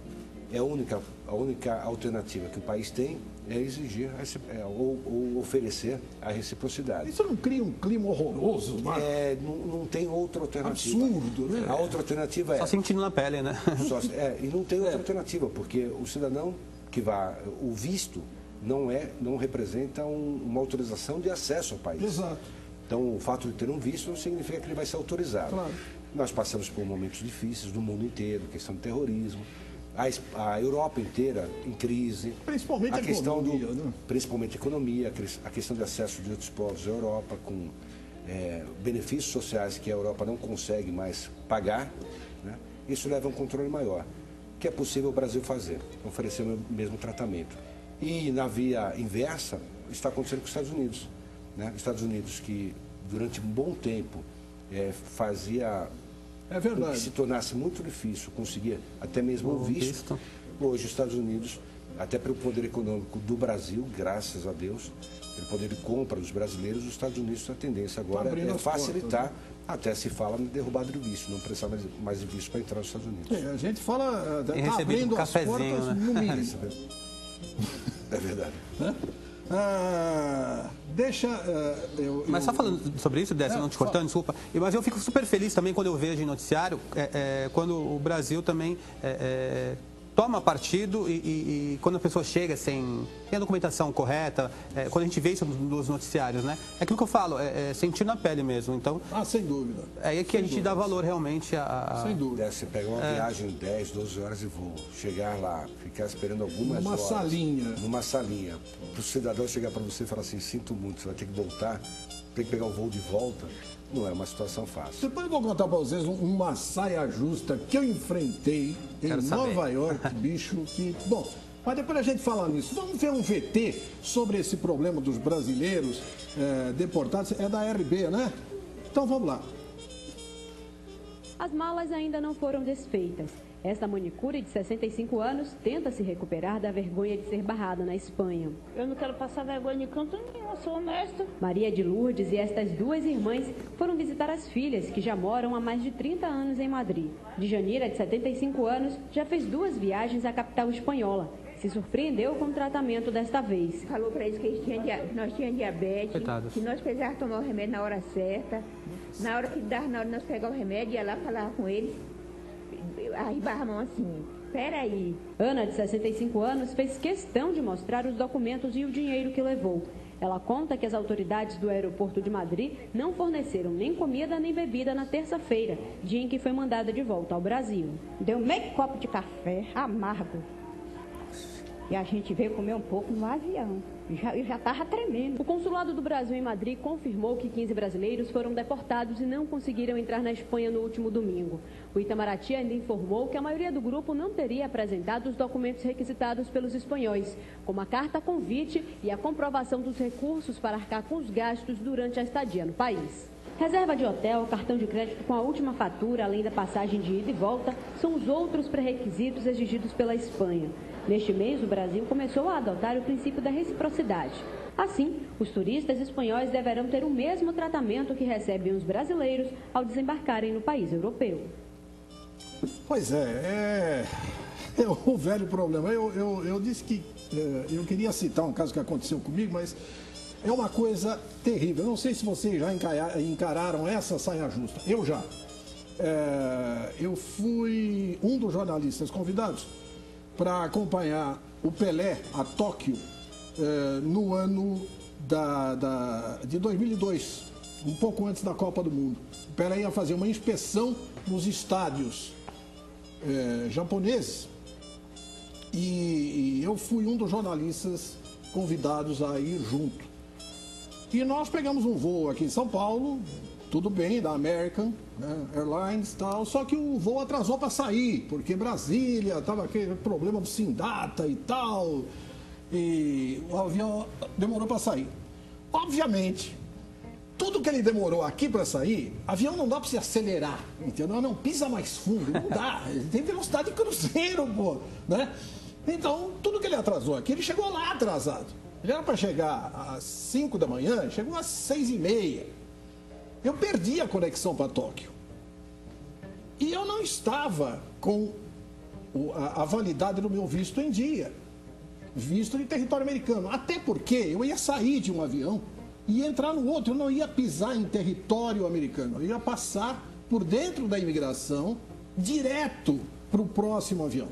C: A única alternativa que o país tem é exigir ou oferecer a reciprocidade.
A: Isso não cria um clima horroroso, Marcos?
C: Não tem outra alternativa.
A: Absurdo, né?
C: A outra alternativa
B: Só sentindo na pele, né?
C: E não tem outra alternativa, porque o cidadão que vai... O visto não representa uma autorização de acesso ao país.
A: Exato.
C: Então, o fato de ter um visto não significa que ele vai ser autorizado.
A: Claro.
C: Nós passamos por momentos difíceis no mundo inteiro, questão do terrorismo, a Europa inteira em crise.
A: Principalmente a questão economia, né?
C: Principalmente a economia, a questão de acesso de outros povos à Europa, com benefícios sociais que a Europa não consegue mais pagar, né? Isso leva a um controle maior. O que é possível o Brasil fazer? Oferecer o mesmo tratamento. E na via inversa, está acontecendo com os Estados Unidos. Né? Os Estados Unidos, que durante um bom tempo fazia com que se tornasse muito difícil conseguir até mesmo um visto. Hoje, os Estados Unidos, até pelo poder econômico do Brasil, graças a Deus, pelo poder de compra dos brasileiros, os Estados Unidos, a tendência agora é facilitar, até se fala na derrubada do visto, não precisar mais de visto para entrar nos Estados Unidos.
A: A gente fala, está abrindo as portas, né? No mínimo.
C: É verdade.
B: Mas só falando sobre isso, Décio, não te cortando, desculpa. Mas eu fico super feliz também quando eu vejo em noticiário, quando o Brasil também toma partido e quando a pessoa chega sem a documentação correta, quando a gente vê isso nos noticiários, né? É aquilo que eu falo, sentir na pele mesmo. Então,
A: sem dúvida.
B: É que a gente dá valor realmente a...
A: Sem dúvida.
C: Você pega uma viagem de 10, 12 horas de voo, chegar lá, ficar esperando algumas horas. Numa salinha. Para o cidadão chegar para você e falar assim, sinto muito, você vai ter que voltar, tem que pegar o voo de volta. Não é uma situação fácil.
A: Depois eu vou contar para vocês uma saia justa que eu enfrentei em Nova York, bicho, que... Bom, mas depois a gente fala nisso. Vamos ver um VT sobre esse problema dos brasileiros deportados. É da RB, né? Então vamos lá.
G: As malas ainda não foram desfeitas. Esta manicure de 65 anos tenta se recuperar da vergonha de ser barrada na Espanha.
H: Eu não quero passar vergonha de canto nenhum, eu sou honesta.
G: Maria de Lourdes e estas duas irmãs foram visitar as filhas, que já moram há mais de 30 anos em Madrid. Djanira, de 75 anos, já fez 2 viagens à capital espanhola. Se surpreendeu com o tratamento desta vez.
H: Falou para eles que nós tínhamos diabetes,
B: Coitados.
H: que nós precisávamos tomar o remédio na hora certa. Na hora que dava, na hora de nós pegar o remédio, ia lá falar com eles. Aí barra a mão assim, peraí.
G: Ana, de 65 anos, fez questão de mostrar os documentos e o dinheiro que levou. Ela conta que as autoridades do aeroporto de Madrid não forneceram nem comida nem bebida na terça-feira, dia em que foi mandada de volta ao Brasil.
H: Deu meio copo de café amargo. E a gente veio comer um pouco no avião. Eu já estava tremendo.
G: O consulado do Brasil em Madrid confirmou que 15 brasileiros foram deportados e não conseguiram entrar na Espanha no último domingo. O Itamaraty ainda informou que a maioria do grupo não teria apresentado os documentos requisitados pelos espanhóis, como a carta convite e a comprovação dos recursos para arcar com os gastos durante a estadia no país. Reserva de hotel, cartão de crédito com a última fatura, além da passagem de ida e volta, são os outros pré-requisitos exigidos pela Espanha. Neste mês, o Brasil começou a adotar o princípio da reciprocidade. Assim, os turistas espanhóis deverão ter o mesmo tratamento que recebem os brasileiros ao desembarcarem no país europeu.
A: Pois é o velho problema. Eu disse que eu queria citar um caso que aconteceu comigo, mas é uma coisa terrível. Eu não sei se vocês já encararam essa saia justa. Eu já. Eu fui um dos jornalistas convidados para acompanhar o Pelé a Tóquio no ano de 2002, um pouco antes da Copa do Mundo. O Pelé ia fazer uma inspeção nos estádios japoneses e eu fui um dos jornalistas convidados a ir junto. E nós pegamos um voo aqui em São Paulo, tudo bem, da American, né, Airlines e tal, só que o voo atrasou para sair, porque Brasília estava aquele problema do Sindata e tal, e o avião demorou para sair. Obviamente, tudo que ele demorou aqui para sair, avião não dá para se acelerar, entendeu? Não pisa mais fundo, não dá, ele tem velocidade de cruzeiro, pô, né? Então, tudo que ele atrasou aqui, ele chegou lá atrasado. Ele era para chegar às 5 da manhã, chegou às 6h30. Eu perdi a conexão para Tóquio. E eu não estava com a validade do meu visto em dia. Visto de território americano. Até porque eu ia sair de um avião e ia entrar no outro. Eu não ia pisar em território americano. Eu ia passar por dentro da imigração direto para o próximo avião.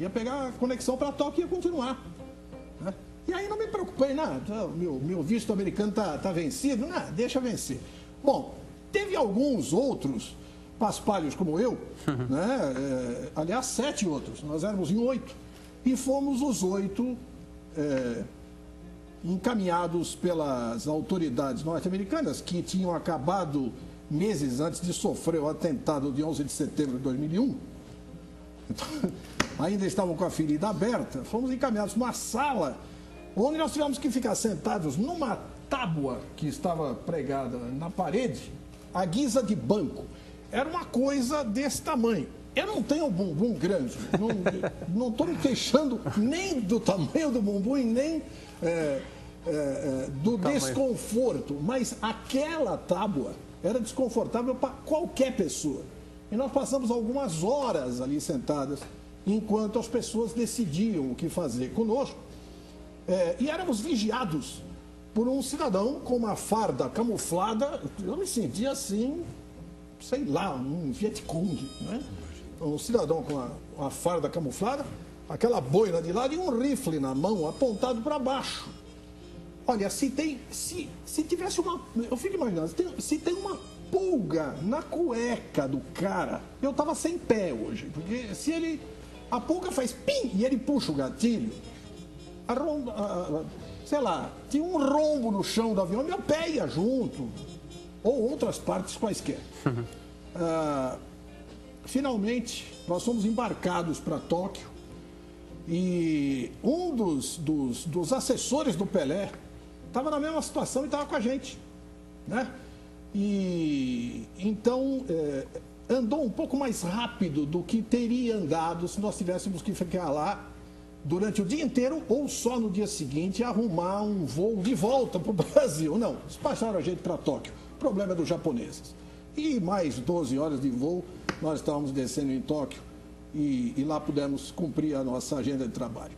A: Ia pegar a conexão para Tóquio e ia continuar. E aí não me preocupei, nada. Meu visto americano tá vencido, deixa vencer. Bom, teve alguns outros paspalhos como eu, né? Aliás, 7 outros. Nós éramos em 8. E fomos os 8 encaminhados pelas autoridades norte-americanas, que tinham acabado meses antes de sofrer o atentado de 11 de setembro de 2001. Então, ainda estavam com a ferida aberta. Fomos encaminhados para uma sala onde nós tivemos que ficar sentados numa tábua que estava pregada na parede, à guisa de banco. Era uma coisa desse tamanho. Eu não tenho bumbum grande, não estou me queixando nem do tamanho do bumbum e nem do desconforto, mas aquela tábua era desconfortável para qualquer pessoa. E nós passamos algumas horas ali sentadas, enquanto as pessoas decidiam o que fazer conosco. E éramos vigiados por um cidadão com uma farda camuflada. Eu me sentia assim, sei lá, um Vietcong, né? Um cidadão com uma farda camuflada, aquela boina de lado e um rifle na mão apontado para baixo. Olha, se tivesse uma... Eu fico imaginando, se tem uma pulga na cueca do cara, eu tava sem pé hoje. Porque se a pulga faz pim e ele puxa o gatilho, sei lá, tinha um rombo no chão do avião, meu pé ia junto. ou outras partes quaisquer. Finalmente, nós fomos embarcados para Tóquio e um dos assessores do Pelé estava na mesma situação e estava com a gente, né? E então andou um pouco mais rápido do que teria andado se nós tivéssemos que ficar lá durante o dia inteiro ou só no dia seguinte arrumar um voo de volta para o Brasil. Não, despacharam a gente para Tóquio. O problema é dos japoneses. E mais 12 horas de voo, nós estávamos descendo em Tóquio e lá pudemos cumprir a nossa agenda de trabalho.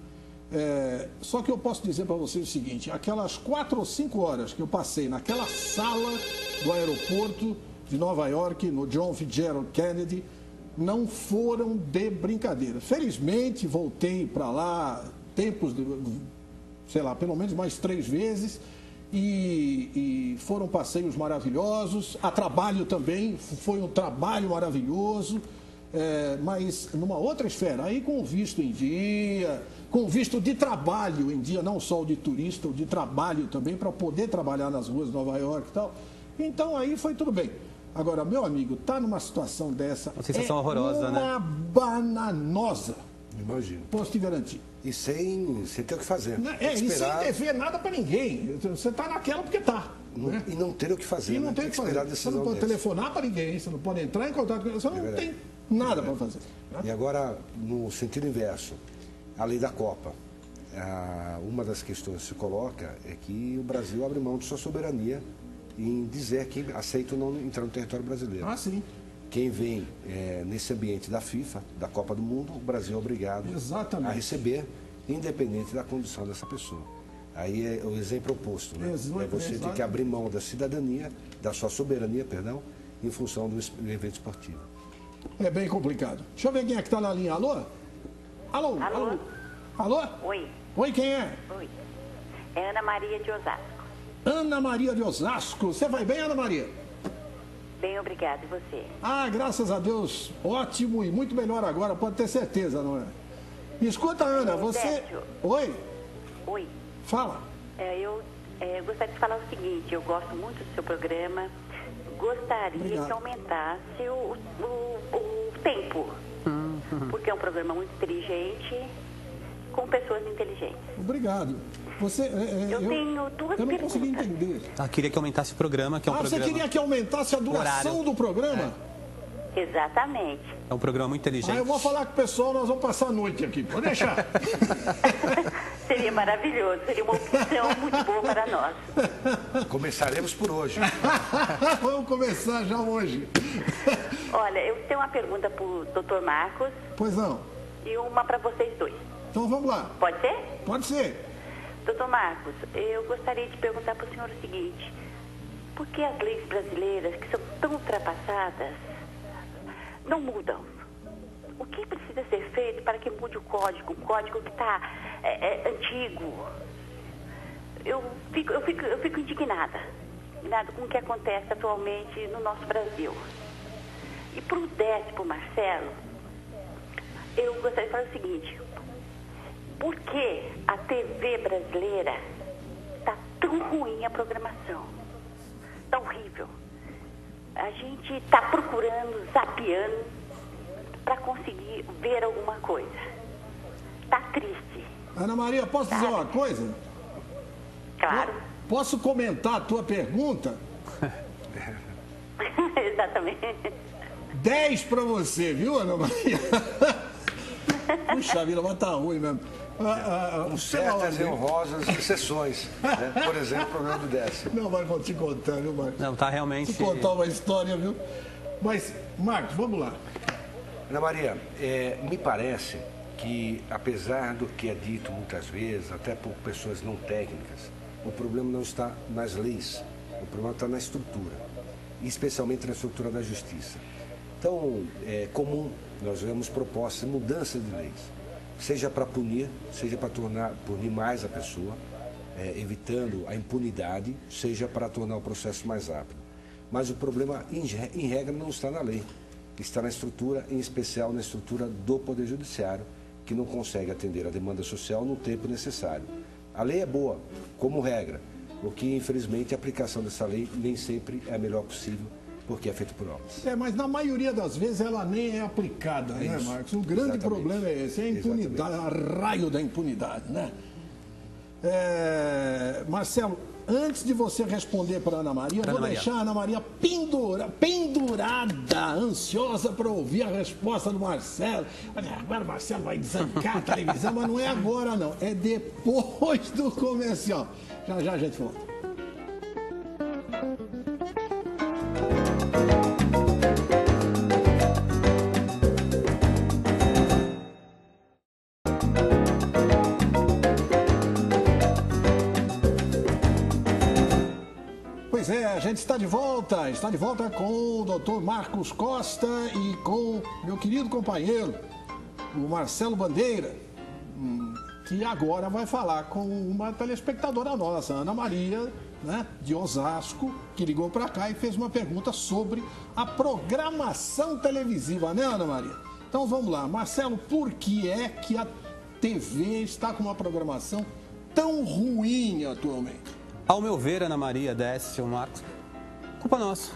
A: Só que eu posso dizer para vocês o seguinte, aquelas 4 ou 5 horas que eu passei naquela sala do aeroporto de Nova York, no John Fitzgerald Kennedy, não foram de brincadeira. Felizmente, voltei para lá tempos, sei lá, pelo menos mais 3 vezes, e foram passeios maravilhosos, a trabalho também, foi um trabalho maravilhoso, mas numa outra esfera, aí com o visto em dia, com o visto de trabalho em dia, não só o de turista, o de trabalho também, para poder trabalhar nas ruas de Nova York e tal. Então aí foi tudo bem. Agora, meu amigo, tá numa situação dessa,
B: uma sensação horrorosa, né?
A: Uma bananosa.
C: Imagino.
A: Posso te garantir.
C: E sem ter o que fazer.
A: E sem dever nada para ninguém. Você tá naquela porque tá. Né?
C: E não ter o que fazer.
A: E não ter o que fazer. Você não pode telefonar para ninguém, você não pode entrar em contato com você, não tem nada para fazer. Né?
C: E agora, no sentido inverso, a lei da Copa. Uma das questões que se coloca é que o Brasil abre mão de sua soberania em dizer que aceita não entrar no território brasileiro.
A: Ah, sim.
C: Quem vem nesse ambiente da FIFA, da Copa do Mundo, o Brasil é obrigado a receber, independente da condição dessa pessoa. Aí é o exemplo oposto, né? Você tem que abrir mão da cidadania, da sua soberania, perdão, em função do evento esportivo.
A: É bem complicado. Deixa eu ver quem é que está na linha. Alô? Alô?
I: Alô?
A: Alô?
I: Oi.
A: Oi, quem é?
I: Oi. É Ana Maria de Osasco.
A: Ana Maria de Osasco. Você vai bem, Ana Maria?
I: Bem, obrigada. E você?
A: Ah, graças a Deus. Ótimo e muito melhor agora, pode ter certeza, não é? Escuta, Ana, você...
I: Décio.
A: Oi?
I: Oi.
A: Fala.
I: Eu gostaria de falar o seguinte, eu gosto muito do seu programa, gostaria que aumentasse o tempo, porque é um programa muito inteligente, com pessoas inteligentes.
A: Obrigado. Você,
I: eu tenho duas perguntas.
A: Eu não consegui entender.
B: Queria que aumentasse o programa, que é um programa...
A: você queria que aumentasse a duração do programa?
I: Exatamente.
B: É um programa muito inteligente.
A: Eu vou falar com o pessoal, nós vamos passar a noite aqui. Pode deixar.
I: Seria maravilhoso, seria uma opção muito boa para nós.
C: Começaremos por hoje.
A: Vamos começar já hoje.
I: Olha, eu tenho uma pergunta para o Dr. Marcos.
A: Pois não.
I: E uma para vocês dois.
A: Então vamos lá.
I: Pode ser?
A: Pode ser.
I: Dr. Marcos, eu gostaria de perguntar para o senhor o seguinte. Por que as leis brasileiras, que são tão ultrapassadas, não mudam? O que precisa ser feito para que mude o código que está antigo? Eu fico indignada com o que acontece atualmente no nosso Brasil. E para o Décio, para o Marcelo, eu gostaria de falar o seguinte: por que a TV brasileira está tão ruim a programação? Está horrível. A gente está procurando, zapeando, para conseguir ver alguma coisa. Está triste.
A: Ana Maria, posso dizer uma coisa?
I: Claro.
A: Posso comentar a tua pergunta?
I: Exatamente.
A: 10 para você, viu, Ana Maria? Puxa vida, mas tá ruim mesmo.
C: Com certas e honrosas exceções. Né? Por exemplo, o programa do Décio.
A: Não, mas vou te contar, viu, Marcos?
B: Não, tá realmente...
A: Vou contar uma história, viu? Mas, Marcos, vamos lá.
C: Ana Maria, me parece que, apesar do que é dito muitas vezes, até por pessoas não técnicas, o problema não está nas leis, o problema está na estrutura, especialmente na estrutura da justiça. Então, é comum nós vemos propostas de mudança de leis, seja para punir, seja para punir mais a pessoa, evitando a impunidade, seja para tornar o processo mais rápido. Mas o problema, em regra, não está na lei, está na estrutura, em especial na estrutura do Poder Judiciário, que não consegue atender a demanda social no tempo necessário. A lei é boa, como regra, o que, infelizmente, a aplicação dessa lei nem sempre é a melhor possível, porque é feito por homens.
A: Mas na maioria das vezes ela nem é aplicada, né, Marcos? O grande problema é esse, é a impunidade, a raio da impunidade, né? Marcelo, antes de você responder para a Ana Maria, eu vou deixar a Ana Maria pendurada, ansiosa para ouvir a resposta do Marcelo. Agora o Marcelo vai desancar a televisão, mas não é agora não, é depois do comercial. Já a gente volta. A gente está de volta com o Dr. Marcos Costa e com meu querido companheiro, o Marcelo Bandeira, que agora vai falar com uma telespectadora nossa, Ana Maria, né, de Osasco, que ligou para cá e fez uma pergunta sobre a programação televisiva, né, Ana Maria? Então vamos lá, Marcelo, por que é que a TV está com uma programação tão ruim atualmente?
B: Ao meu ver, Ana Maria, Décio, Marcos, culpa nossa.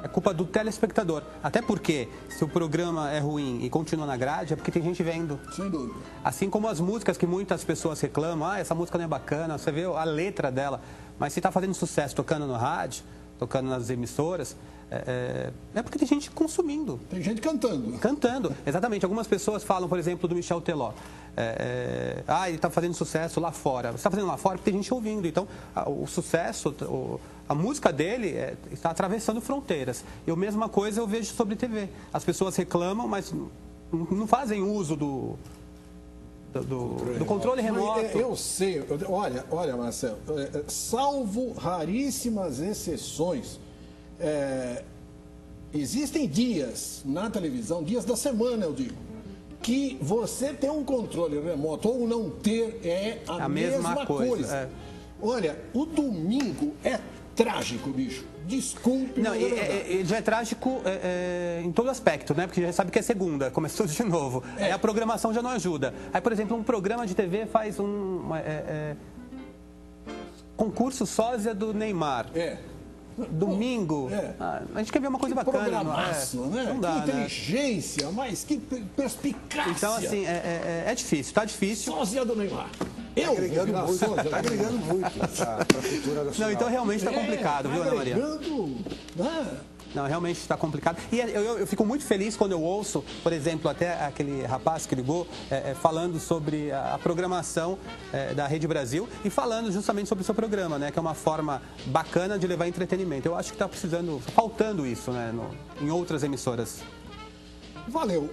B: É culpa do telespectador. Até porque, se o programa é ruim e continua na grade, é porque tem gente vendo.
A: Sem dúvida.
B: Assim como as músicas que muitas pessoas reclamam, essa música não é bacana, você vê a letra dela, mas se está fazendo sucesso tocando no rádio, tocando nas emissoras, é porque tem gente consumindo.
A: Tem gente cantando.
B: Cantando, exatamente. Algumas pessoas falam, por exemplo, do Michel Teló. Ele está fazendo sucesso lá fora. Você está fazendo lá fora porque tem gente ouvindo. Então, o sucesso, a música dele está atravessando fronteiras. E a mesma coisa eu vejo sobre TV. As pessoas reclamam, mas não fazem uso do controle remoto.
A: Eu sei. Olha, Marcelo, salvo raríssimas exceções, existem dias na televisão, dias da semana, eu digo, que você ter um controle remoto ou não ter é a mesma coisa. Olha, o domingo é trágico, bicho. Desculpe.
B: Não, já é trágico em todo aspecto, né? Porque já sabe que é segunda, começou de novo. Aí a programação já não ajuda. Aí, por exemplo, um programa de TV faz concurso sósia do Neymar. Domingo, a gente quer ver uma coisa bacana.
A: Programaço, né?
B: Não dá,
A: que inteligência, mas que perspicácia.
B: Então, assim, é difícil, tá difícil.
A: Sósia do Neymar.
C: Está agregando muito para a cultura nacional.
B: Não, então realmente está complicado, viu, Ana Maria?
A: Né?
B: Não, realmente está complicado. E eu fico muito feliz quando eu ouço, por exemplo, até aquele rapaz que ligou, falando sobre a programação da Rede Brasil e falando justamente sobre o seu programa, né? Que é uma forma bacana de levar entretenimento. Eu acho que está faltando isso, né? Em outras emissoras.
A: Valeu.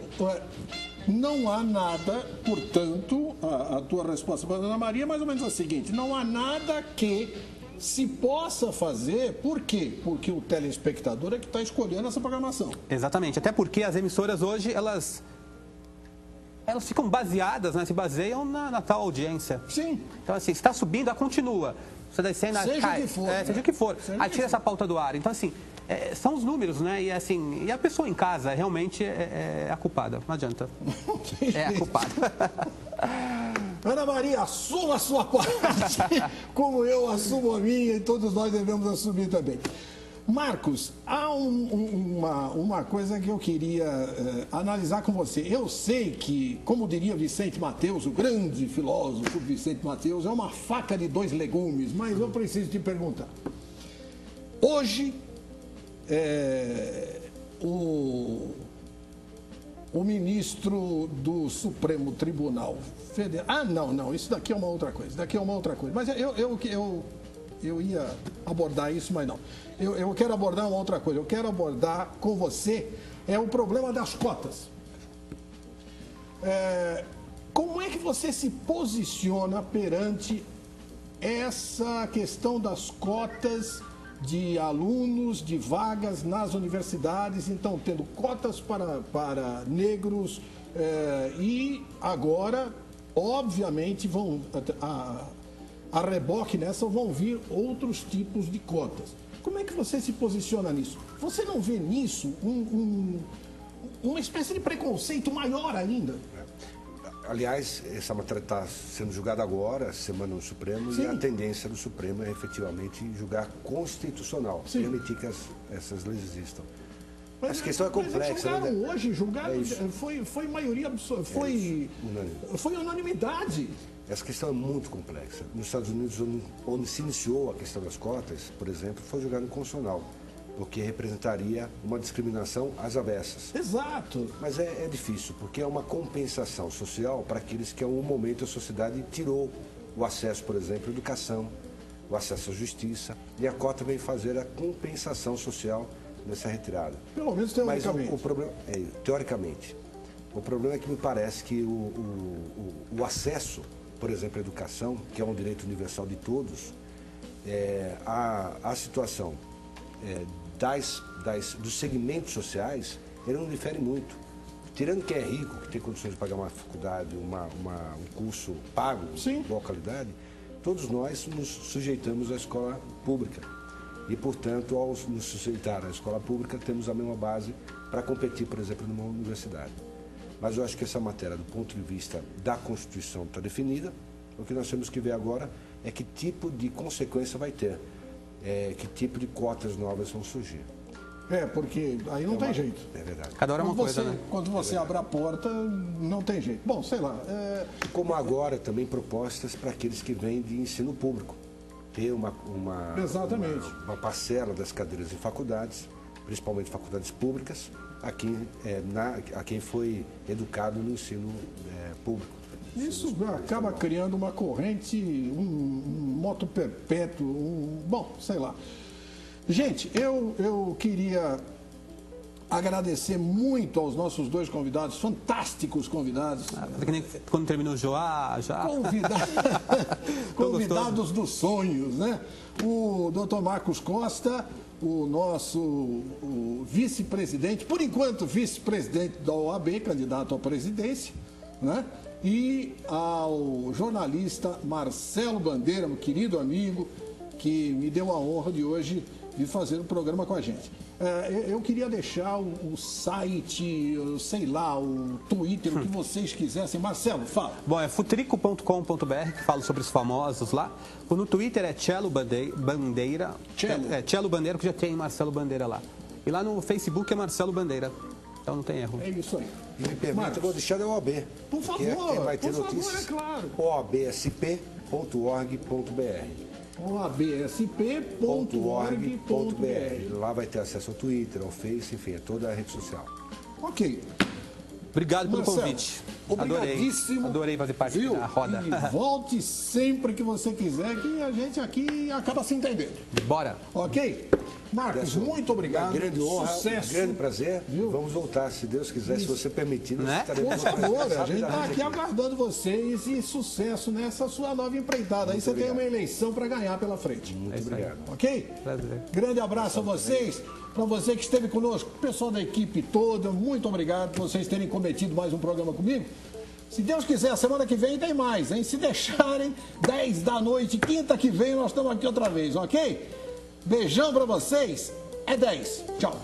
A: Não há nada, portanto, a tua resposta para a Ana Maria é mais ou menos a seguinte: não há nada que se possa fazer. Por quê? Porque o telespectador é que está escolhendo essa programação.
B: Exatamente. Até porque as emissoras hoje, elas ficam baseadas, né? Se baseiam na tal audiência.
A: Sim.
B: Então, assim, se está subindo, ela continua. Você descendo, cai. Seja o que for. Aí tira essa pauta do ar. Então, assim, são os números, né? E, assim, a pessoa em casa realmente é a culpada. Não adianta. É a culpada.
A: Ana Maria, assuma a sua parte, como eu assumo a minha e todos nós devemos assumir também. Marcos, há uma coisa que eu queria analisar com você. Eu sei que, como diria Vicente Mateus, o grande filósofo Vicente Mateus, é uma faca de dois legumes, mas eu preciso te perguntar. Hoje, o ministro do Supremo Tribunal Federal... não, isso daqui é uma outra coisa, Mas eu ia abordar isso, mas não. Eu quero abordar uma outra coisa. Eu quero abordar com você o problema das cotas. Como é que você se posiciona perante essa questão das cotas de alunos, de vagas nas universidades, então tendo cotas para negros e agora, obviamente, a reboque nessa vão vir outros tipos de cotas. Como é que você se posiciona nisso? Você não vê nisso uma espécie de preconceito maior ainda?
C: aliás, essa matéria está sendo julgada agora, semana no Supremo,
A: Sim.
C: e a tendência do Supremo é efetivamente julgar constitucional,
A: Sim.
C: permitir que essas leis existam.
A: Mas
C: Essa questão é complexa.
A: Julgaram
C: né?
A: hoje, julgaram,
C: É isso.
A: foi maioria absoluta, foi unanimidade.
C: Essa questão é muito complexa. Nos Estados Unidos, onde se iniciou a questão das cotas, por exemplo, foi julgado inconstitucional, porque representaria uma discriminação às avessas.
A: Exato.
C: Mas é difícil, porque é uma compensação social para aqueles que, em algum momento, a sociedade tirou o acesso, por exemplo, à educação, o acesso à justiça, e a cota vem fazer a compensação social nessa retirada.
A: Pelo menos
C: Mas
A: teoricamente.
C: o problema teoricamente. O problema é que me parece que o acesso, por exemplo, à educação, que é um direito universal de todos, a situação dos segmentos sociais, ele não difere muito. Tirando quem é rico, que tem condições de pagar uma faculdade, um curso pago, de boa qualidade, todos nós nos sujeitamos à escola pública. E, portanto, ao nos sujeitar à escola pública, temos a mesma base para competir, por exemplo, numa universidade. Mas eu acho que essa matéria, do ponto de vista da Constituição, está definida. O que nós temos que ver agora é que tipo de consequência vai ter, que tipo de cotas novas vão surgir.
A: Porque aí não tem jeito.
C: É verdade.
B: Cada hora é uma coisa, né?
A: Quando você abre a porta, não tem jeito. Bom, sei lá.
C: Como agora também propostas para aqueles que vêm de ensino público. Ter uma parcela das cadeiras em faculdades, principalmente faculdades públicas, a quem foi educado no ensino público.
A: Isso acaba criando uma corrente, um moto perpétuo, bom, sei lá. Gente, eu queria agradecer muito aos nossos dois convidados, fantásticos convidados.
B: Que nem quando terminou o já.
A: Convidados dos sonhos, né? O Dr. Marcos Costa, o nosso vice-presidente, por enquanto vice-presidente da OAB, candidato à presidência, né? E ao jornalista Marcelo Bandeira, meu querido amigo, que me deu a honra de hoje vir fazer o programa com a gente. Eu queria deixar o site, sei lá, o Twitter, o que vocês quisessem. Marcelo, fala.
B: Bom, é futrico.com.br, que fala sobre os famosos lá. No Twitter é Cello Bandeira. Cello Bandeira, que já tem Marcelo Bandeira lá. E lá no Facebook é Marcelo Bandeira. Então não tem erro.
A: É isso aí.
C: E me permita, eu vou deixar da OAB.
A: Por favor,
C: quem vai ter
A: por favor,
C: notícias,
A: é claro.
C: oabsp.org.br.
A: oabsp.org.br.
C: Lá vai ter acesso ao Twitter, ao Face, enfim, a toda a rede social.
A: Ok.
B: Obrigado pelo
A: Marcelo,
B: convite.
A: obrigadíssimo.
B: Adorei fazer parte da roda.
A: E volte sempre que você quiser, que a gente aqui acaba se entendendo.
B: Bora.
A: Ok? Marcos, muito obrigado.
C: Uma grande honra,
A: sucesso.
C: um grande prazer.
A: Viu?
C: Vamos voltar, se Deus quiser, se você permitir. Nós estaremos
A: Por favor, a gente está
C: rapidamente
A: aqui aguardando vocês e sucesso nessa sua nova empreitada. Aí você tem uma eleição para ganhar pela frente.
C: Muito obrigado.
A: Ok?
B: Prazer.
A: Grande abraço a vocês. Para você que esteve conosco, pessoal da equipe toda, muito obrigado por vocês terem cometido mais um programa comigo. Se Deus quiser, a semana que vem tem mais, hein? Se deixarem, 10 da noite, quinta que vem, nós estamos aqui outra vez, ok? Beijão para vocês. É 10. Tchau.